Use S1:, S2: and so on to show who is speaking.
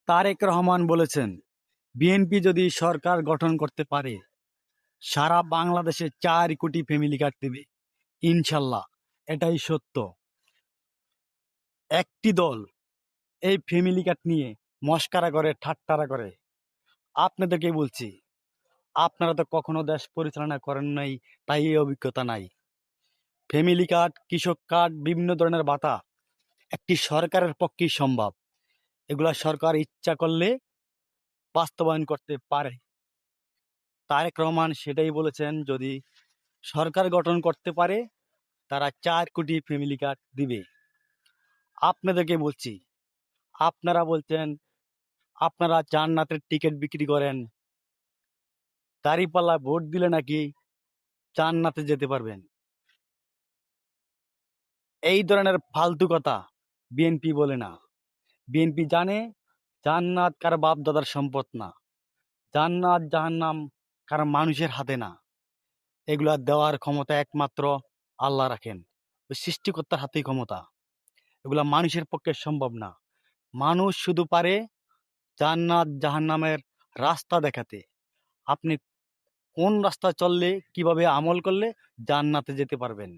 S1: তারেক রহমান বলেছেন, বিএনপি যদি সরকার গঠন করতে পারে, সারা বাংলাদেশে ৪ কোটি ফ্যামিলি কার্ড দেবে। ইনশাল্লাহ, এটাই সত্য। একটি দল এই ফ্যামিলি কার্ড নিয়ে মস্কারা করে, ঠাট্টারা করে। আপনাদেরকে বলছি, আপনারা তো কখনো দেশ পরিচালনা করেন নাই, তাই এই অভিজ্ঞতা নাই। ফ্যামিলি কার্ড, কৃষক কার্ড, বিভিন্ন ধরনের ভাতা একটি সরকারের পক্ষেই সম্ভব। এগুলা সরকার ইচ্ছা করলে বাস্তবায়ন করতে পারে। তারেক রহমান সেটাই বলেছেন, যদি সরকার গঠন করতে পারে তারা ৪ কোটি ফ্যামিলি কার্ড দিবে। আপনাদেরকে বলছি, আপনারা বলছেন আপনারা জান্নাতের টিকিট বিক্রি করেন, দাঁড়িপাল্লা ভোট দিলে নাকি জান্নাতে যেতে পারবেন। এই ধরনের ফালতু কথা বিএনপি বলে না। বিএনপি জানে জান্নাত কার বাপ দাদার সম্পদ না, জান্নাত জাহান্নাম কার মানুষের হাতে না। এগুলা দেওয়ার ক্ষমতা একমাত্র আল্লাহ রাখেন, ওই সৃষ্টিকর্তার হাতেই ক্ষমতা। এগুলা মানুষের পক্ষে সম্ভব না। মানুষ শুধু পারে জান্নাত জাহান্নামের রাস্তা দেখাতে। আপনি কোন রাস্তা চললে, কিভাবে আমল করলে জান্নাতে যেতে পারবেন।